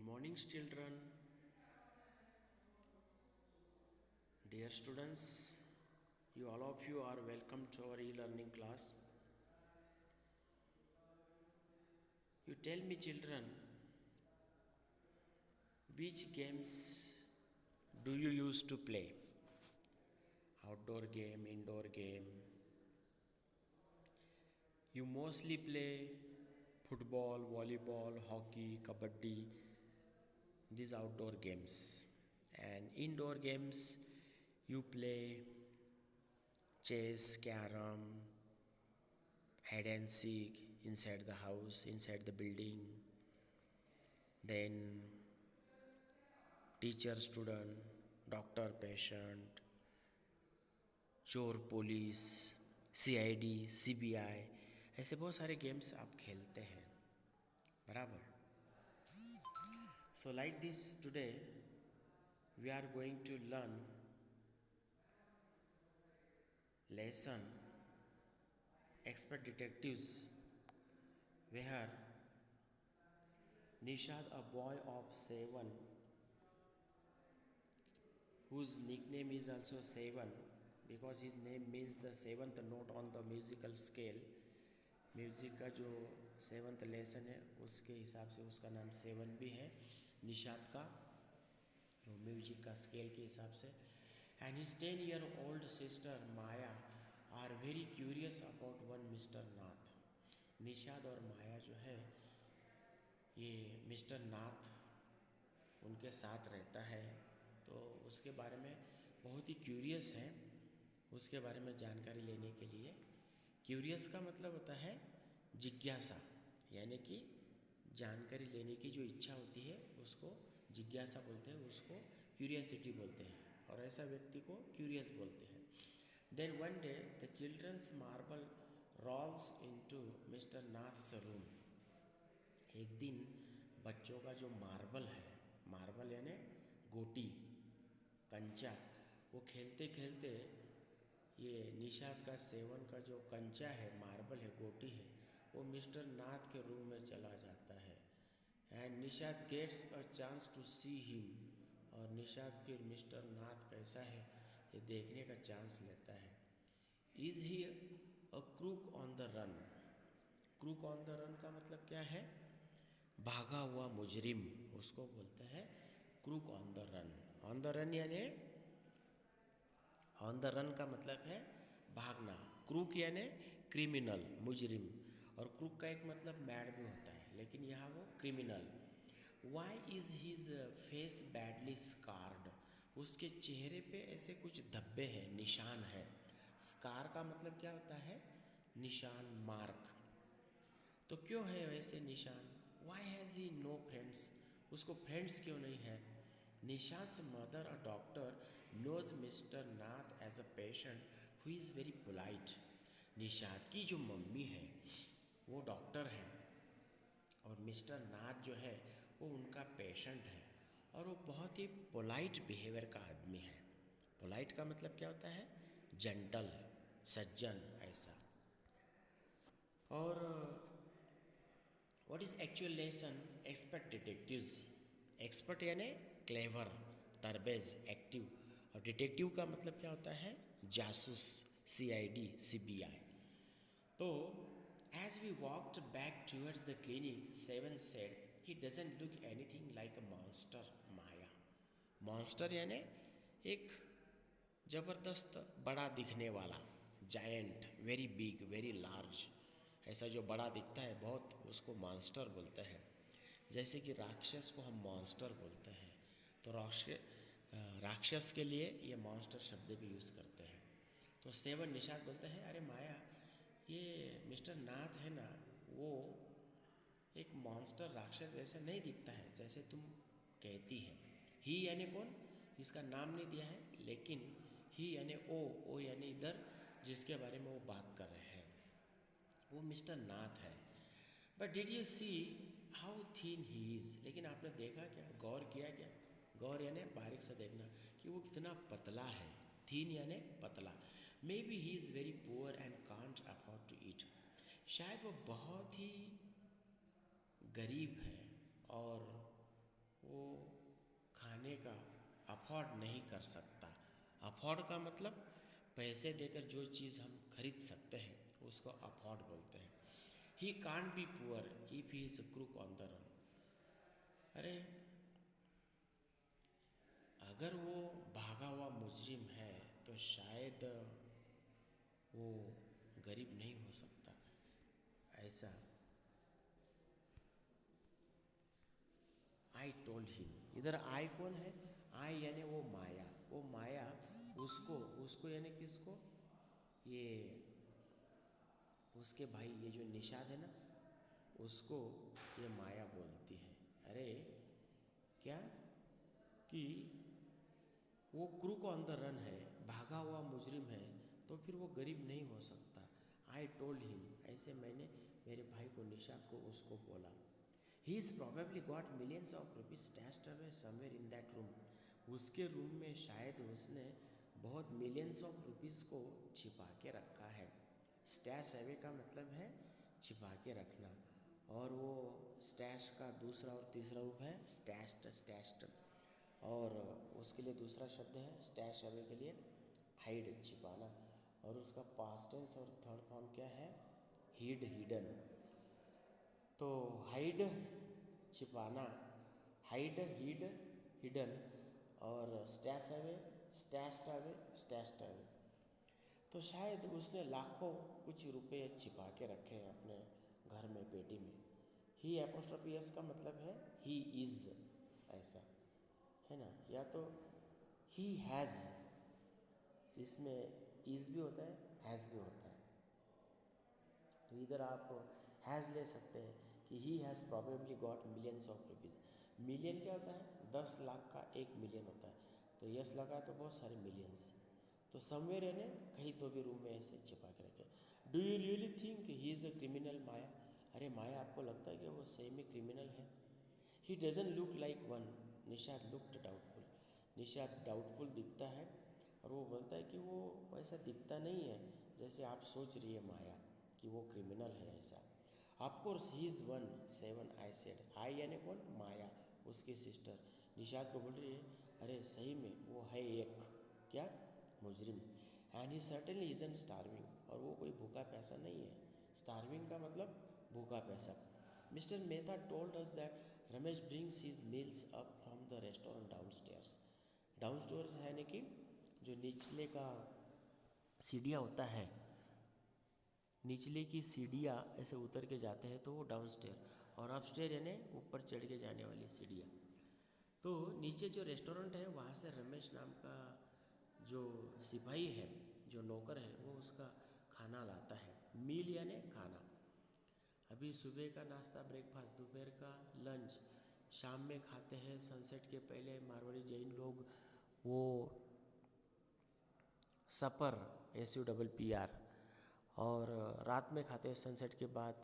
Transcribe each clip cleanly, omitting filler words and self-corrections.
Morning, children. Dear students, you all of you are welcome to our e-learning class. You tell me, children, which games do you used to play? Outdoor game, indoor game. You mostly play football, volleyball, hockey, kabaddi, these outdoor games. And indoor games, you play chess, carom, hide and seek inside the house, inside the building. Then teacher student, doctor patient, चोर police, CID, CBI, ऐसे बहुत सारे games आप खेलते हैं, बराबर. So like this today we are going to learn lesson expert detectives, where Nishad, a boy of 7, whose nickname is also 7 because his name means the seventh note on the musical scale. Music का जो 7th lesson है उसके हिसाब से उसका नाम 7 भी है निशाद का, म्यूजिक का स्केल के हिसाब से. And his 10-year-old sister Maya are very curious about one mister Nath. Nishad और माया जो है ये मिस्टर नाथ उनके साथ रहता है, तो उसके बारे में बहुत ही क्यूरियस है. उसके बारे में जानकारी लेने के लिए, क्यूरियस का मतलब होता है जिज्ञासा, यानी कि जानकारी लेने की जो इच्छा होती है उसको जिज्ञासा बोलते हैं, उसको क्यूरियसिटी बोलते हैं, और ऐसा व्यक्ति को क्यूरियस बोलते हैं. Then one day the childrens marble rolls into Mr Nath's room. एक दिन बच्चों का जो मार्बल है, मार्बल यानी गोटी, कंचा, वो खेलते खेलते ये निशाद का 7 का जो कंचा है, मार्बल है, गोटी है, वो मिस्टर नाथ के रूम में चला जाता है. And Nishad gets a chance to see him. और निशाद फिर मिस्टर नाथ कैसा है ये देखने का चांस लेता है. Is he a crook on the run. Crook on the run का मतलब क्या है? भागा हुआ मुजरिम, उसको बोलते हैं crook on the run. On the run यानी ऑन द रन का मतलब है भागना. क्रूक यानी क्रिमिनल, मुजरिम, और क्रूक का एक मतलब मैड भी होता है, लेकिन यहाँ वो criminal. Why is his face badly scarred. उसके चेहरे पे ऐसे कुछ धब्बे हैं, निशान है. स्कार का मतलब क्या होता है? निशान, मार्क. तो क्यों है वैसे Nishan? Why has he no friends. उसको फ्रेंड्स क्यों नहीं है? निशास mother a doctor knows mister Nath as a patient who is very polite. Nishad की जो मम्मी है वो डॉक्टर है, और मिस्टर नाथ जो है वो उनका पेशेंट है, और वो बहुत ही पोलाइट बिहेवियर का आदमी है. पोलाइट का मतलब क्या होता है? जेंटल, सज्जन, ऐसा. और what is actual lesson expert detectives. Expert यानी क्लेवर, तरबेज, एक्टिव, और डिटेक्टिव का मतलब क्या होता है? जासूस, CID, CBI. तो as we walked back towards the clinic, 7 said he doesn't look anything like a monster. Maya, monster यानी एक ज़बरदस्त बड़ा दिखने वाला, giant, very big, very large, ऐसा जो बड़ा दिखता है बहुत, उसको मॉन्स्टर बोलते हैं. जैसे कि राक्षस को हम मॉन्स्टर बोलते हैं, तो राक्षस के लिए ये मॉन्स्टर शब्द भी यूज़ करते हैं. तो 7 निशाद बोलते हैं, अरे माया, ये मिस्टर नाथ है ना, वो एक मॉन्स्टर, राक्षस जैसा नहीं दिखता है जैसे तुम कहती है. ही यानी कौन? इसका नाम नहीं दिया है, लेकिन ही यानी ओ यानी इधर जिसके बारे में वो बात कर रहे हैं वो मिस्टर नाथ है. But did you see how thin he is. लेकिन आपने देखा क्या, गौर किया क्या? गौर यानी बारीक से देखना कि वो कितना पतला है. थीन यानी पतला. Maybe he is very poor and can't afford to eat. शायद वो बहुत ही गरीब है और वो खाने का अफोर्ड नहीं कर सकता। अफोर्ड का मतलब पैसे देकर जो चीज़ हम खरीद सकते हैं उसको अफोर्ड बोलते हैं। He can't be poor if he is crook on the run. अरे अगर वो भागा हुआ मुजरिम है तो शायद वो गरीब नहीं हो सकता, ऐसा। आई टोल्ड हिम, इधर आई कौन है? आई यानी वो माया, वो माया उसको उसको यानी किसको? ये उसके भाई ये जो निषाद है ना, उसको ये माया बोलती है। अरे क्या कि वो क्रूक ऑन द रन है, भागा हुआ मुजरिम है, तो फिर वो गरीब नहीं हो सकता। आई टोल्ड हिम, ऐसे मैंने मेरे भाई को निषाद को उसको बोला। He is probably got millions of rupees stashed away somewhere in that room. उसके रूम में शायद उसने बहुत मिलियंस ऑफ रुपीज़ को छिपा के रखा है। स्टैश अवे का मतलब है छिपा के रखना, और वो स्टैश का दूसरा और तीसरा रूप है स्टैश्ड, स्टैश्ड। और उसके लिए दूसरा शब्द है स्टैश अवे के लिए हाइड, छिपाना। और उसका पास्ट टेंस और थर्ड फॉर्म क्या है? Hid, hidden. तो हाइड छिपाना, हाइड, हिड, हिडन, और stash away, stashed away, stashed away. तो शायद उसने लाखों कुछ रुपए छिपा के रखे हैं अपने घर में, पेटी में। ही एपोस्ट्रोफी एस का मतलब है ही इज़, ऐसा है ना। या तो ही हैज़, इसमें इज़ भी होता है, हैज़ भी होता है। तो इधर आप हैज़ ले सकते हैं कि he has probably got millions of rupees. Million क्या होता है? 10 लाख का 1 मिलियन होता है। तो यस लगा तो बहुत सारे मिलियंस। तो समवेयर यानी कहीं तो भी रूम में ऐसे छिपा के रखे। Do you really think he is a criminal Maya? अरे माया, आपको लगता है कि वो सही में क्रिमिनल है? He doesn't look like one. Nishad looked doubtful. Nishad doubtful दिखता है, और वो बोलता है कि वो वैसा दिखता नहीं है जैसे आप सोच रही है माया कि वो क्रिमिनल है, ऐसा। Of course he is one, 7 I said. I यानी कौन? माया, उसकी सिस्टर। निषाद को बोल रही है अरे सही में वो है एक क्या? मुजरिम। And he certainly isn't starving, और वो कोई भूखा प्यासा नहीं है। स्टार्विंग का मतलब भूखा प्यासा। Mister Mehta told us that Ramesh brings his meals up from the restaurant down stairs. Down stairs है यानी कि जो निचले का सीढ़ियाँ होता है, निचले की सीढ़ियाँ ऐसे उतर के जाते हैं तो वो डाउन स्टेयर, और अप स्टेयर यानी ऊपर चढ़ के जाने वाली सीढ़ियाँ। तो नीचे जो रेस्टोरेंट है वहाँ से रमेश नाम का जो सिपाही है, जो नौकर है, वो उसका खाना लाता है। मील यानी खाना। अभी सुबह का नाश्ता, ब्रेकफास्ट, दोपहर का लंच, शाम में खाते हैं सनसेट के पहले मारवाड़ी जैन लोग वो सपर, SUPPR, और रात में खाते हैं सनसेट के बाद,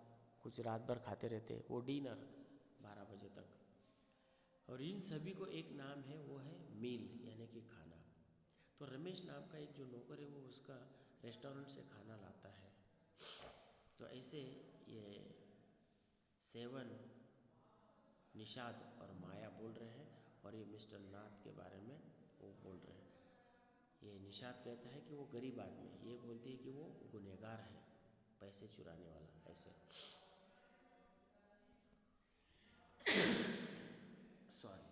कुछ रात भर खाते रहते हैं वो डिनर 12 बजे तक। और इन सभी को एक नाम है, वो है मील यानी कि खाना। तो रमेश नाम का एक जो नौकर है वो उसका रेस्टोरेंट से खाना लाता है। तो ऐसे ये 7 निषाद और माया बोल रहे हैं, और ये मिस्टर नाथ के बारे में वो बोल रहे हैं। ये निषाद कहता है कि वो गरीब आदमी है, ये बोलती है कि वो गुनहगार है, पैसे चुराने वाला, ऐसे। Sorry.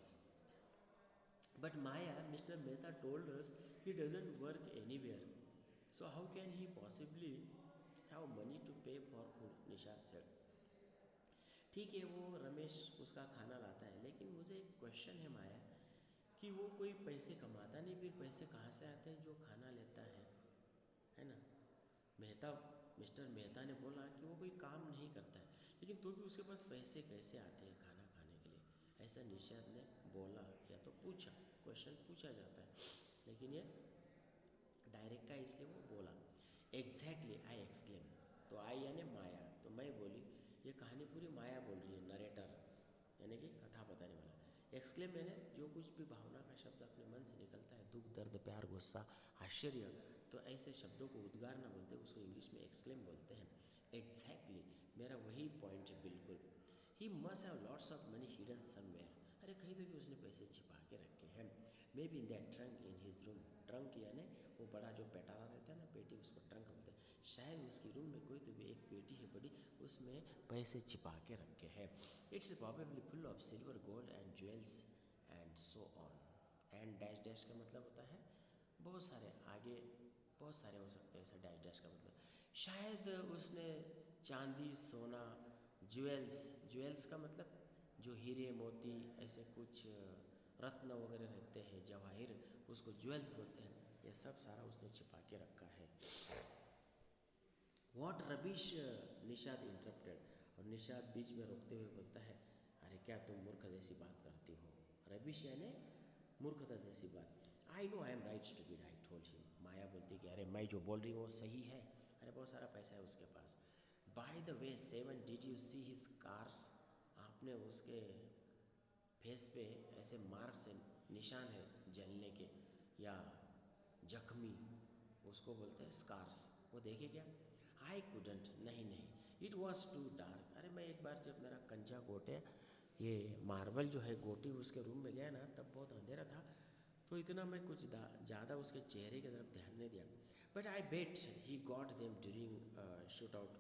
But Maya, mister Mehta told us he doesn't work anywhere. So how can he possibly have money to pay for food? Nishad said. ठीक है, वो रमेश उसका खाना लाता है, लेकिन मुझे एक क्वेश्चन है माया कि वो कोई पैसे कमाता नहीं, फिर पैसे कहाँ से आते हैं जो खाना लेता है ना। मेहता, मिस्टर मेहता ने बोला कि वो कोई काम नहीं करता है, लेकिन तो भी उसके पास पैसे कैसे आते हैं खाना खाने के लिए, ऐसा निषाद ने बोला, या तो पूछा, क्वेश्चन पूछा जाता है, लेकिन ये डायरेक्ट का इसलिए वो बोला। Exactly I exclaim. तो आई यानी माया, तो मैं बोली ये कहानी पूरी माया बोल रही है, नरेटर यानी कि कथा बताने वाला। एक्सक्लेम यानी जो कुछ भी भावना का शब्द अपने मन से निकलता है, दुख, दर्द, प्यार, गुस्सा, आश्चर्य, तो ऐसे शब्दों को उद्गार ना बोलते उसको इंग्लिश में एक्सक्लेम बोलते हैं। एग्जैक्टली, मेरा वही पॉइंट है बिल्कुल। He must have lots of money hidden somewhere. अरे कहीं तो भी उसने पैसे छिपा के रखे हैं। May be in that trunk in his room, trunk यानी वो बड़ा जो पेटारा रहता है ना, पेटी, उसको ट्रंक बोलते हैं। शायद उसकी रूम में कोई तो भी एक पेटी है बड़ी, उसमें पैसे छिपा के रखे हैं। It's probably full of silver, gold and jewels and so on. And dash dash का मतलब होता है बहुत सारे, आगे बहुत सारे हो सकते हैं ऐसा डैश डैश का मतलब। शायद उसने चांदी, सोना, ज्वेल्स, ज्वेल्स का मतलब जो हीरे मोती ऐसे कुछ रत्न वगैरह रहते हैं, जवाहिर, उसको ज्वेल्स बोलते हैं, ये सब सारा उसने छिपा के रखा है। What rubbish, Nishad interrupted. और निषाद बीच में रोकते हुए बोलता है, अरे क्या तुम मूर्ख जैसी बात करती हो। रबिश यानी मूर्खता जैसी बात। I know I am right to be right told him. Maya बोलती कि अरे मैं जो बोल रही हूँ वो सही है, अरे बहुत सारा पैसा है उसके पास। By the way seven, did you see his scars. आपने उसके फेस पे ऐसे मार्क से निशान है जलने के या जख्मी, उसको बोलते हैं स्कार्स, वो देखे क्या। आई कुडंट, नहीं नहीं, इट वॉज टू डार्क। अरे मैं एक बार जब मेरा कंचा गोटे, ये मार्बल जो है गोटी, उसके रूम में गया ना, तब बहुत अंधेरा था, तो इतना मैं कुछ ज़्यादा उसके चेहरे की तरफ ध्यान नहीं दिया। But I bet he got them during shoot out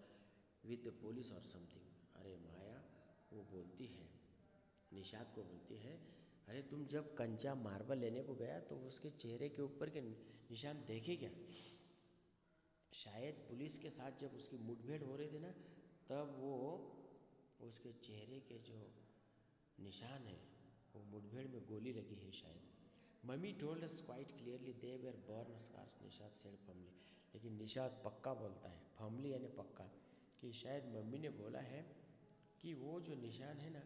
with the police और समथिंग। अरे माया वो बोलती है, निषाद को बोलती है, अरे तुम जब कंचा मार्बल लेने को गया तो उसके चेहरे के ऊपर के निशान देखे क्या। शायद पुलिस के साथ जब उसकी मुठभेड़ हो रही थी ना, तब वो उसके चेहरे के जो निशान है, वो मुठभेड़ में गोली लगी है शायद। Mummy told us quite clearly they were burn scars, Nishad said firmly. लेकिन निषाद पक्का बोलता है, फर्मली यानी पक्का, कि शायद मम्मी ने बोला है कि वो जो निशान है ना,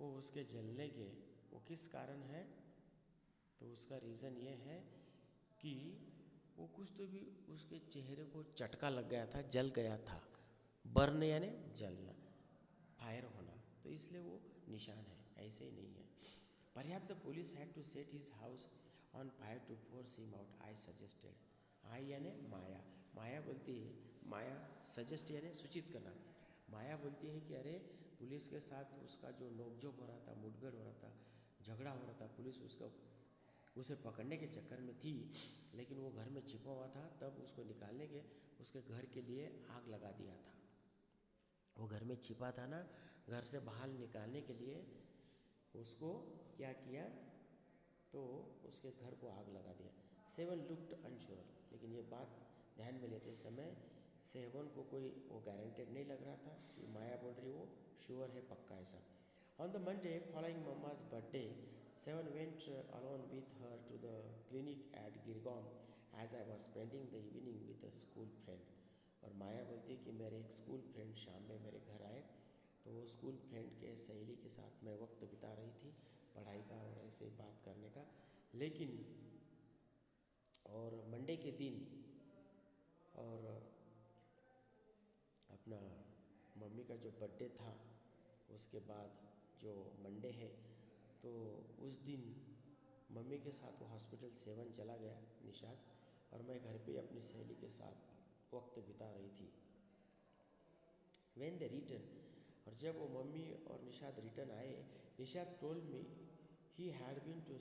वो उसके जलने के, वो किस कारण है, तो उसका रीज़न ये है कि वो कुछ तो भी उसके चेहरे को चटका लग गया था, जल गया था। बर्न यानी जलना, फायर होना, तो इसलिए वो निशान है, ऐसे ही नहीं है। Perhaps the police had to set his house on fire to force him out, I suggested. आई यानी माया, माया बोलती है, माया सजेस्ट यानी सूचित करना। माया बोलती है कि अरे पुलिस के साथ उसका जो नोकझोंक हो रहा था, मुठभेड़ हो रहा था, झगड़ा हो रहा था, पुलिस उसका उसे पकड़ने के चक्कर में थी, लेकिन वो घर में छिपा हुआ था, तब उसको निकालने के उसके घर के लिए आग लगा दिया था। वो घर में छिपा था ना, घर से बाहर निकालने के लिए उसको क्या किया, तो उसके घर को आग लगा दिया। सेवन लुक्ड अनश्योर, लेकिन ये बात ध्यान में लेते समय सेवन को कोई वो गारंटेड नहीं लग रहा था कि माया बोल रही वो श्योर है, पक्का ऐसा। On the Monday following mamma's birthday, seven went alone with her to the clinic at Girgaon as I was spending the evening with a school friend. और माया बोलती है कि मेरे एक स्कूल फ्रेंड शाम में मेरे घर आए, तो वो स्कूल फ्रेंड के सहेली के साथ मैं वक्त बिता रही थी, पढ़ाई का और ऐसे बात करने का। लेकिन और मंडे के दिन और अपना मम्मी का जो बर्थडे था, उसके बाद जो मंडे है, तो उस दिन मम्मी के साथ वो हॉस्पिटल सेवन चला गया निषाद, और मैं घर पे अपनी सहेली के साथ वक्त बिता रही थी। When they return, और जब वो मम्मी और निषाद रिटर्न आए, Nishad told me he had been to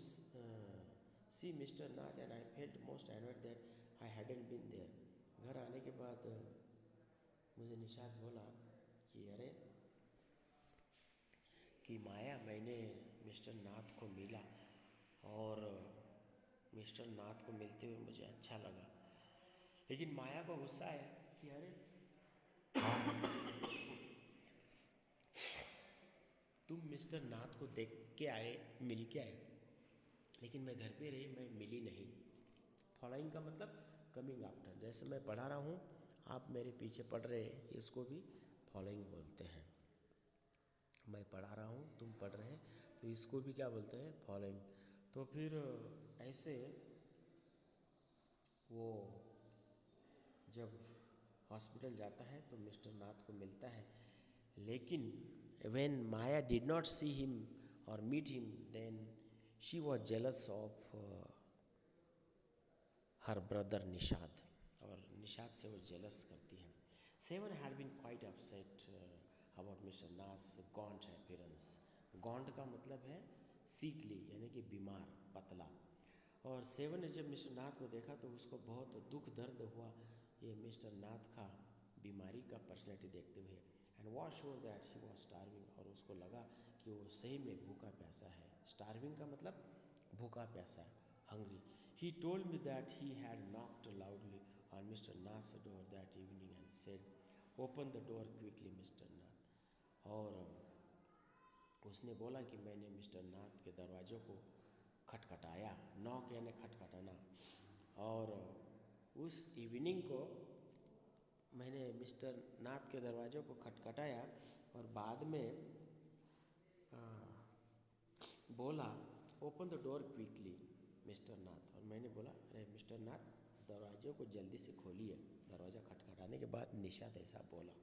see Mr. Nath and I felt most annoyed that I hadn't been there. घर आने के बाद मुझे निषाद बोला कि अरे कि माया, मैंने मिस्टर नाथ को मिला और मिस्टर नाथ को मिलते हुए मुझे अच्छा लगा, लेकिन माया को गुस्सा आया कि अरे तुम मिस्टर नाथ को देख के आए, मिल के आए, लेकिन मैं घर पे रही, मैं मिली नहीं। फॉलोइंग का मतलब कमिंग आफ्टर, जैसे मैं पढ़ा रहा हूँ आप मेरे पीछे पढ़ रहे हैं, इसको भी फॉलोइंग बोलते हैं। मैं पढ़ा रहा हूँ, तुम पढ़ रहे हैं, तो इसको भी क्या बोलते हैं, फॉलोइंग। तो फिर ऐसे वो जब हॉस्पिटल जाता है तो मिस्टर नाथ को मिलता है, लेकिन when Maya did not see him or meet him, then she was jealous of her brother Nishad, और निषाद से वो जेलस करती है। Seven had been quite upset about Mr. Nath's gaunt appearance. गॉन्ट का मतलब है sickly यानी कि बीमार, पतला। और सेवन ने जब मिस्टर नाथ को देखा तो उसको बहुत दुख दर्द हुआ ये मिस्टर नाथ का बीमारी का पर्सनैलिटी देखते हुए। And was sure that he was starving, और उसको लगा कि वो सही में भूखा प्यासा है। स्टार्विंग का मतलब भूखा प्यासा है, hungry. He told me that he had knocked loudly on mister Nath's door that evening and said open the door quickly mister Nath. और उसने बोला कि मैंने मिस्टर नाथ के दरवाज़ों को खटखटाया, नॉक यानी खटखटाना। और उस इवनिंग को मैंने मिस्टर नाथ के दरवाज़ों को खटखटाया और बाद में बोला open the door quickly mister Nath. और मैंने बोला अरे मिस्टर नाथ दरवाज़ों को जल्दी से खोलिए। दरवाज़ा खटखटाने के बाद निशात ऐसा बोला।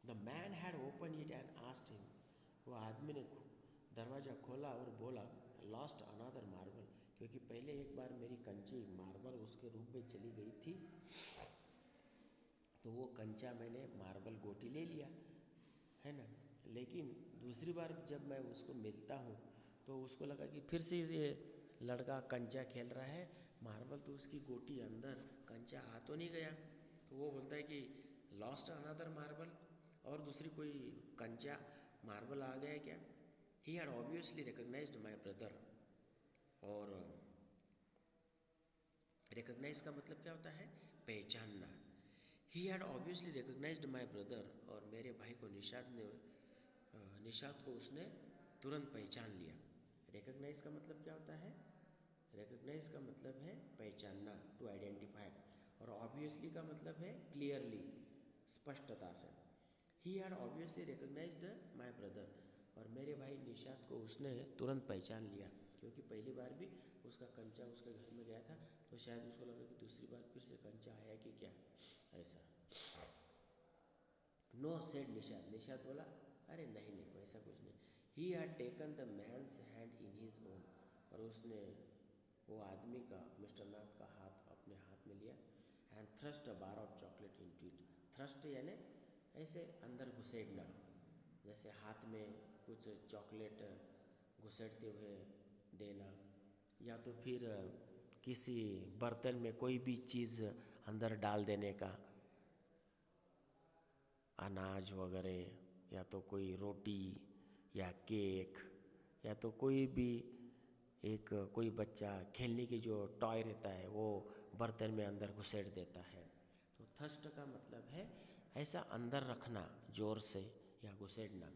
The man had open it and asked him, वो आदमी ने दरवाज़ा खोला और बोला लॉस्ट अनदर मार्बल, क्योंकि पहले एक बार मेरी कंची मार्बल उसके रूप में चली गई थी, तो वो कंचा मैंने मार्बल गोटी ले लिया है ना। लेकिन दूसरी बार जब मैं उसको मिलता हूँ तो उसको लगा कि फिर से ये लड़का कंचा खेल रहा है, मार्बल तो उसकी गोटी अंदर, कंचा आ तो नहीं गया। तो वो बोलता है कि लॉस्ट अनदर मार्बल, और दूसरी कोई कंचा मार्बल आ गया क्या। He had obviously recognised my brother, और रिकग्नाइज का मतलब क्या होता है, पहचानना। He had obviously recognised my brother, और मेरे भाई को निशात को उसने तुरंत पहचान लिया। रिकग्नाइज का मतलब क्या होता है, रिकग्नाइज का मतलब है पहचानना, टू आइडेंटिफाई। और ऑब्वियसली का मतलब है क्लियरली, स्पष्टता से। He had obviously recognised my brother, और मेरे भाई निशात को उसने तुरंत पहचान लिया, क्योंकि पहली बार भी उसका कंचा उसके घर में गया था, तो शायद उसको लगा कि दूसरी बार फिर से कंचा आया कि क्या, ऐसा। नो सेड निशात, निशात बोला अरे नहीं नहीं वैसा कुछ नहीं। He had taken the man's hand in his own, और उसने वो आदमी का, मिस्टर नाथ का हाथ अपने हाथ में लिया। And thrust a bar of chocolate into it, thrust यानी ऐसे अंदर घुसेड़ना, जैसे हाथ में कुछ चॉकलेट घुसेड़ते हुए देना, या तो फिर किसी बर्तन में कोई भी चीज़ अंदर डाल देने का, अनाज वगैरह, या तो कोई रोटी या केक, या तो कोई भी एक कोई बच्चा खेलने की जो टॉय रहता है वो बर्तन में अंदर घुसेड़ देता है। तो थर्स्ट का मतलब है ऐसा अंदर रखना जोर से या घुसेड़ना।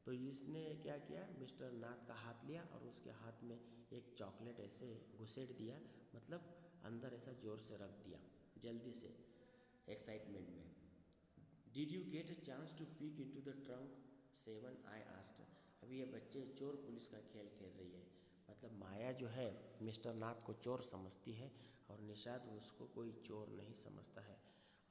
तो इसने क्या किया, मिस्टर नाथ का हाथ लिया और उसके हाथ में एक चॉकलेट ऐसे घुसेड़ दिया, मतलब अंदर ऐसा जोर से रख दिया, जल्दी से, एक्साइटमेंट में। Did you get a chance to peek in to the trunk seven, I asked. अभी ये बच्चे चोर पुलिस का खेल खेल रही है, मतलब माया जो है मिस्टर नाथ को चोर समझती है और निषाद उसको कोई चोर नहीं समझता है,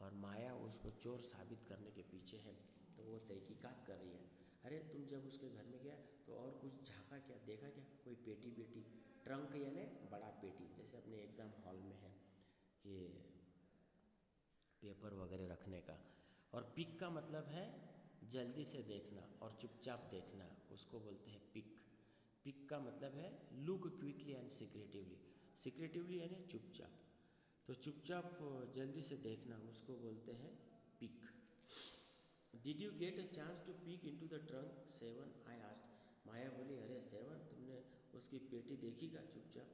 और माया उसको चोर साबित करने के पीछे है। तो वो तहकीकात कर रही है। अरे तुम जब उसके घर में गया तो और कुछ झाँका क्या, देखा क्या, कोई पेटी बेटी, ट्रंक यानी बड़ा पेटी, जैसे अपने एग्ज़ाम हॉल में है ये पेपर वगैरह रखने का। और पिक का मतलब है जल्दी से देखना और चुपचाप देखना, उसको बोलते हैं पिक। पिक का मतलब है look quickly and secretively, secretively यानी चुपचाप, तो चुपचाप जल्दी से देखना उसको बोलते हैं peek. Did you get a chance to peek in to the trunk seven, I asked. Maya बोली अरे सेवन तुमने उसकी पेटी देखी क्या चुपचाप।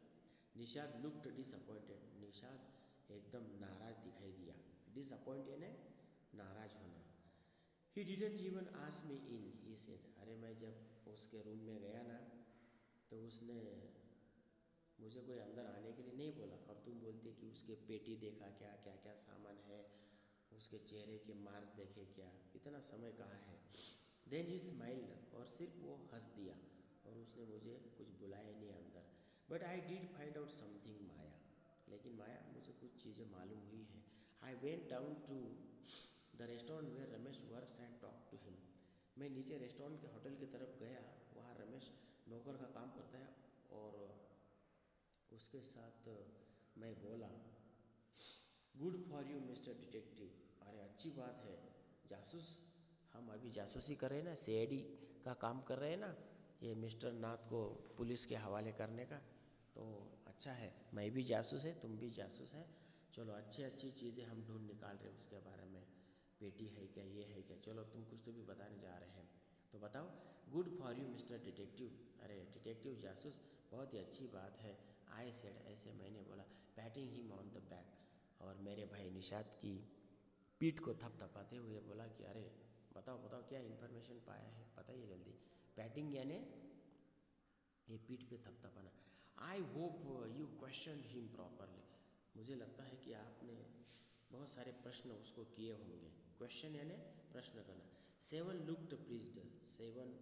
निषाद लुक्ड डिसअपॉइंटेड, निषाद एकदम नाराज़ दिखाई दिया। डिसअपॉइंट यानी नाराज़ होना। He didn't even ask me in, he said. अरे मैं जब उसके रूम में गया ना तो उसने मुझे कोई अंदर आने के लिए नहीं बोला, और तुम बोलते कि उसके पेटी देखा क्या, क्या क्या सामान है, उसके चेहरे के मार्क्स देखे क्या, इतना समय कहाँ है। देन ही स्माइल्ड, और सिर्फ वो हंस दिया, और उसने मुझे कुछ बुलाया नहीं अंदर। But I did find out something Maya, लेकिन माया मुझे कुछ चीज़ें मालूम हुई है। I went down to the restaurant where Ramesh works and talk to him. मैं नीचे रेस्टोरेंट के होटल की तरफ गया, वहाँ रमेश नौकर का काम करता है, और उसके साथ मैं बोला good for you mister detective, अरे अच्छी बात है जासूस, हम अभी जासूसी कर रहे हैं ना, सीआईडी का काम कर रहे हैं ना, ये मिस्टर नाथ को पुलिस के हवाले करने का। तो अच्छा है, मैं भी जासूस है, तुम भी जासूस है। चलो अच्छी अच्छी चीज़ें हम ढूंढ निकाल रहे हैं उसके बारे में, बेटी है क्या, ये है क्या। चलो तुम कुछ तो भी बताने जा रहे हैं, तो बताओ। Good for you mister detective. अरे डिटेक्टिव जासूस, बहुत ही अच्छी बात है। आई सेड, ऐसे मैंने बोला, patting him on the back, और मेरे भाई निषाद की पीठ को थपथपाते हुए बोला कि अरे बताओ बताओ क्या इन्फॉर्मेशन पाया है, बताइए जल्दी। पैटिंग यानी ये पीठ पे थपथपाना। I hope you question him properly. मुझे लगता है कि आपने बहुत सारे प्रश्न उसको किए होंगे। क्वेश्चन यानी प्रश्न करना। सेवन लुक्ड प्लीज्ड, सेवन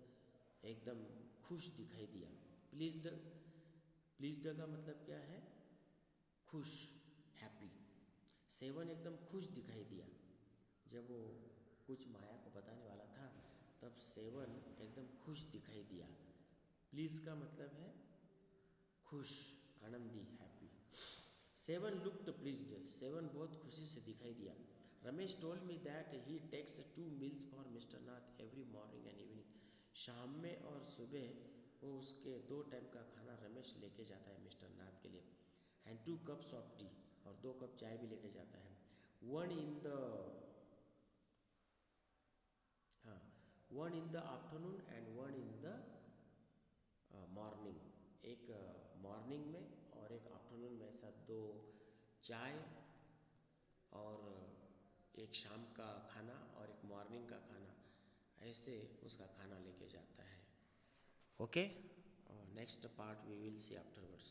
एकदम खुश दिखाई दिया। प्लीज्ड, प्लीज्ड का मतलब क्या है, खुश, हैप्पी। सेवन एकदम खुश दिखाई दिया। जब वो कुछ माया को बताने वाला था तब सेवन एकदम खुश दिखाई दिया। प्लीज का मतलब है खुश, आनंदी, happy. Seven looked pleased, Seven बहुत खुशी से दिखाई दिया। Ramesh told me that he takes 2 meals for Mr Nath every morning and evening. शाम में और सुबह वो उसके 2 टाइम का खाना रमेश लेके जाता है मिस्टर नाथ के लिए। एंड 2 कप्स ऑफ टी, और 2 कप चाय भी लेके जाता है। वन इन द हाँ, one in the afternoon and one in the morning. एक मॉर्निंग में और एक आफ्टरनून में, ऐसा 2 चाय और एक शाम का खाना और एक मॉर्निंग का खाना, ऐसे उसका खाना लेके जाता है। Okay, next part we will see afterwards.